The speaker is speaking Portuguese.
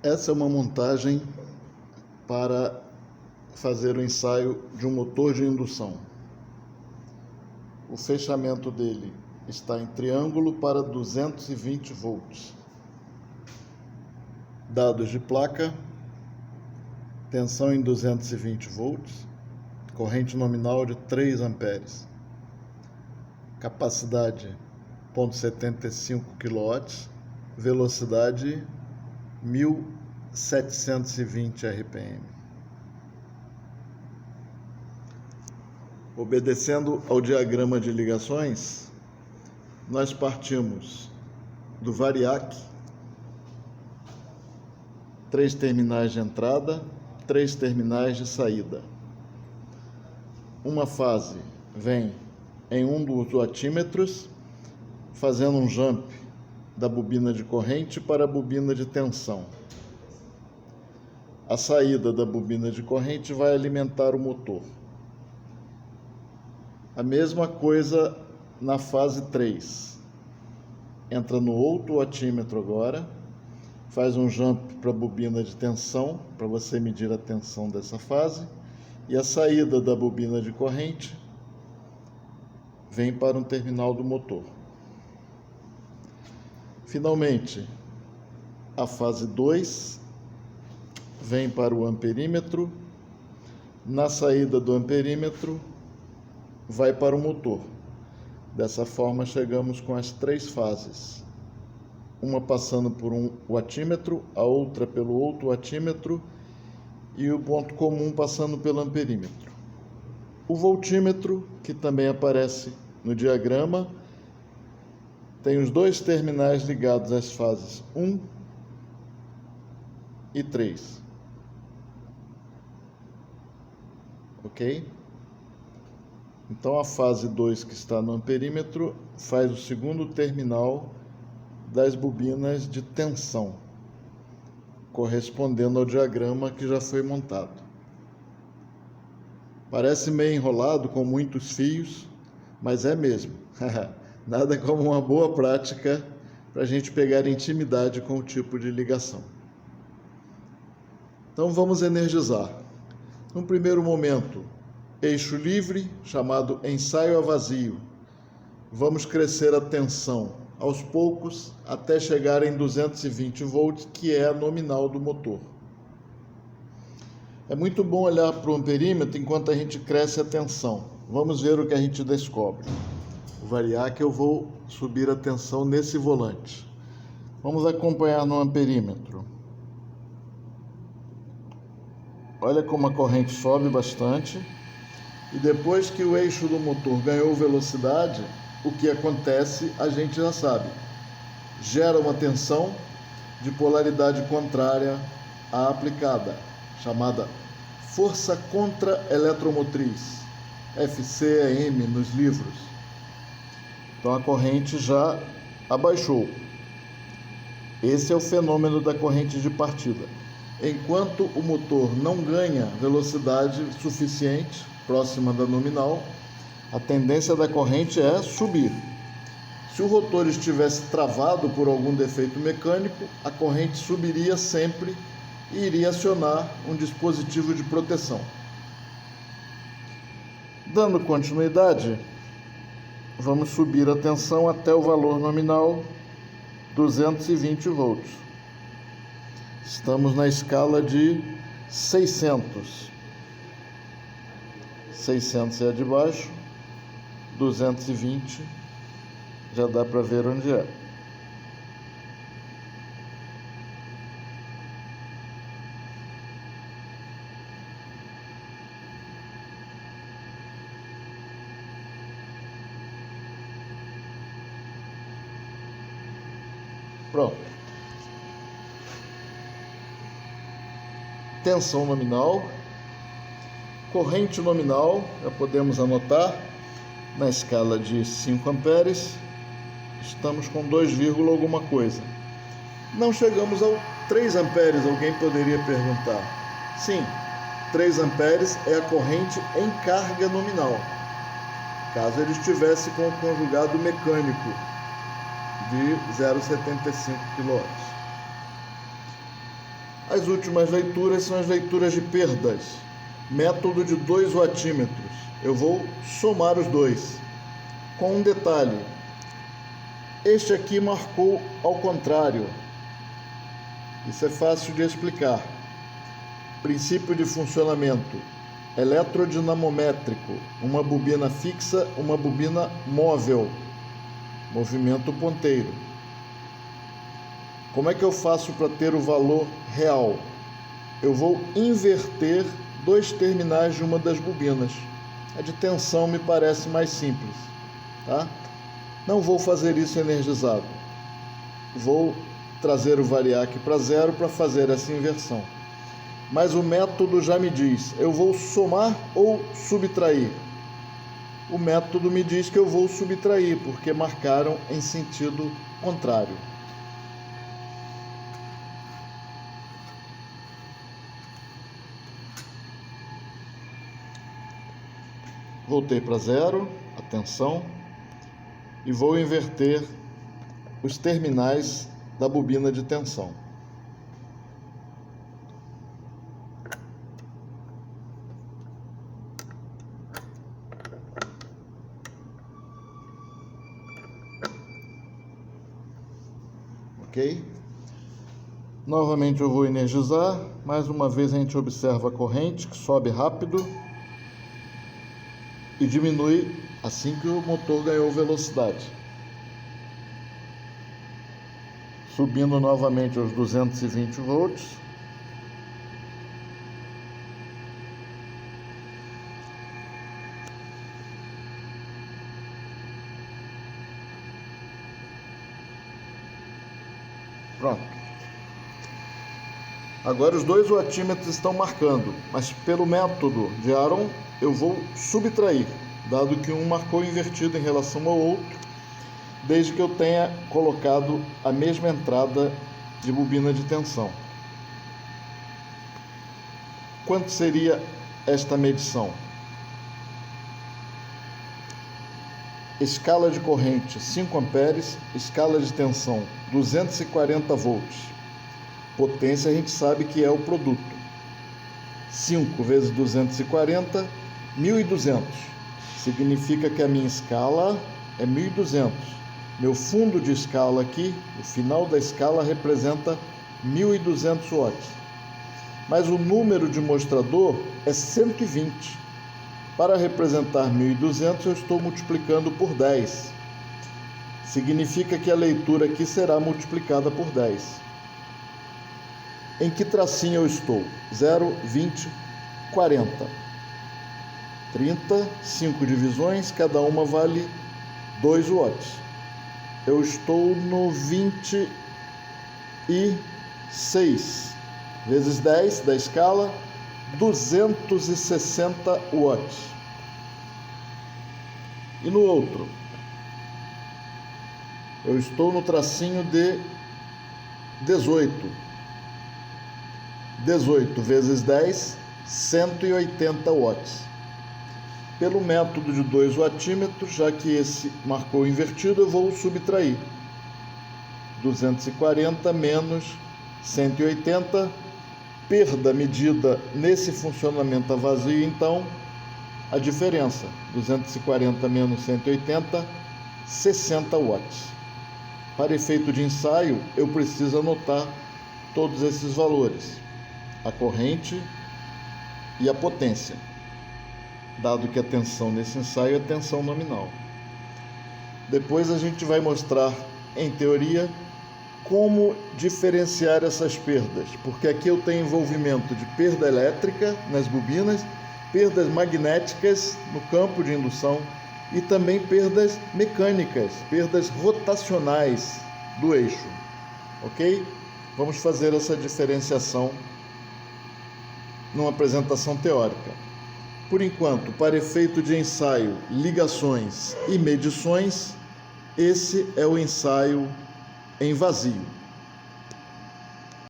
Essa é uma montagem para fazer o ensaio de um motor de indução. O fechamento dele está em triângulo para 220 volts. Dados de placa, tensão em 220 volts, corrente nominal de 3 amperes, capacidade 0,75 kW, velocidade 1720 RPM. Obedecendo ao diagrama de ligações, nós partimos do variac, 3 terminais de entrada, 3 terminais de saída. Uma fase vem em um dos wattímetros, fazendo um jump da bobina de corrente para a bobina de tensão. A saída da bobina de corrente vai alimentar o motor. A mesma coisa na fase 3. Entra no outro wattímetro agora, faz um jump para a bobina de tensão, para você medir a tensão dessa fase, e a saída da bobina de corrente vem para um terminal do motor. Finalmente, a fase 2 vem para o amperímetro, na saída do amperímetro vai para o motor. Dessa forma chegamos com as 3 fases, uma passando por um wattímetro, a outra pelo outro wattímetro e o ponto comum passando pelo amperímetro. O voltímetro, que também aparece no diagrama, tem os 2 terminais ligados às fases 1 e 3. Ok? Então a fase 2, que está no amperímetro, faz o segundo terminal das bobinas de tensão, correspondendo ao diagrama que já foi montado. Parece meio enrolado, com muitos fios, mas é mesmo. Nada como uma boa prática para a gente pegar intimidade com o tipo de ligação. Então vamos energizar. No primeiro momento, eixo livre, chamado ensaio a vazio. Vamos crescer a tensão aos poucos até chegar em 220 volts, que é a nominal do motor. É muito bom olhar para o amperímetro enquanto a gente cresce a tensão. Vamos ver o que a gente descobre. O variac, eu vou subir a tensão nesse volante. Vamos acompanhar no amperímetro. Olha como a corrente sobe bastante. E depois que o eixo do motor ganhou velocidade, o que acontece a gente já sabe. Gera uma tensão de polaridade contrária à aplicada, chamada força contra-eletromotriz, FCEM nos livros. Então a corrente já abaixou. Esse é o fenômeno da corrente de partida. Enquanto o motor não ganha velocidade suficiente, próxima da nominal, a tendência da corrente é subir. Se o rotor estivesse travado por algum defeito mecânico, a corrente subiria sempre e iria acionar um dispositivo de proteção. Dando continuidade, vamos subir a tensão até o valor nominal 220 volts. Estamos na escala de 600. 600 é a de baixo, 220 já dá para ver onde é. Pronto. Tensão nominal. Corrente nominal, já podemos anotar, na escala de 5 amperes, estamos com 2, alguma coisa. Não chegamos ao 3 amperes, alguém poderia perguntar. Sim, 3 amperes é a corrente em carga nominal, caso ele estivesse com o conjugado mecânico de 0,75 kW. As últimas leituras são as leituras de perdas. Método de 2 wattímetros. Eu vou somar os dois. Com um detalhe. Este aqui marcou ao contrário. Isso é fácil de explicar. Princípio de funcionamento. Eletrodinamométrico. Uma bobina fixa, uma bobina móvel. Movimento ponteiro. Como é que eu faço para ter o valor real? Eu vou inverter 2 terminais de uma das bobinas. A de tensão me parece mais simples, tá? Não vou fazer isso energizado. Vou trazer o variac para 0 para fazer essa inversão. Mas o método já me diz, eu vou somar ou subtrair? O método me diz que eu vou subtrair, porque marcaram em sentido contrário. Voltei para 0, atenção, e vou inverter os terminais da bobina de tensão. Ok? Novamente eu vou energizar. Mais uma vez a gente observa a corrente que sobe rápido e diminui assim que o motor ganhou velocidade. Subindo novamente aos 220 volts. Pronto. Agora os 2 wattímetros estão marcando, mas pelo método de Aron eu vou subtrair, dado que um marcou invertido em relação ao outro, desde que eu tenha colocado a mesma entrada de bobina de tensão. Quanto seria esta medição? Escala de corrente 5 amperes, escala de tensão 240 volts. Potência a gente sabe que é o produto. 5 vezes 240, 1.200. Significa que a minha escala é 1.200. Meu fundo de escala aqui, o final da escala, representa 1.200 watts. Mas o número de mostrador é 120. Para representar 1.200, eu estou multiplicando por 10. Significa que a leitura aqui será multiplicada por 10. Em que tracinho eu estou? 0, 20, 40. 30, 5 divisões, cada uma vale 2 watts. Eu estou no 26 vezes 10 da escala, 260 watts. E no outro? Eu estou no tracinho de 18. 18 vezes 10, 180 watts. Pelo método de 2 wattímetros, já que esse marcou invertido, eu vou subtrair. 240 menos 180, perda medida nesse funcionamento a vazio, então, a diferença, 240 menos 180, 60 watts. Para efeito de ensaio, eu preciso anotar todos esses valores, a corrente e a potência, dado que a tensão nesse ensaio é tensão nominal. Depois a gente vai mostrar, em teoria, como diferenciar essas perdas, porque aqui eu tenho envolvimento de perda elétrica nas bobinas, perdas magnéticas no campo de indução e também perdas mecânicas, perdas rotacionais do eixo, ok? Vamos fazer essa diferenciação numa apresentação teórica. Por enquanto, para efeito de ensaio, ligações e medições, esse é o ensaio em vazio.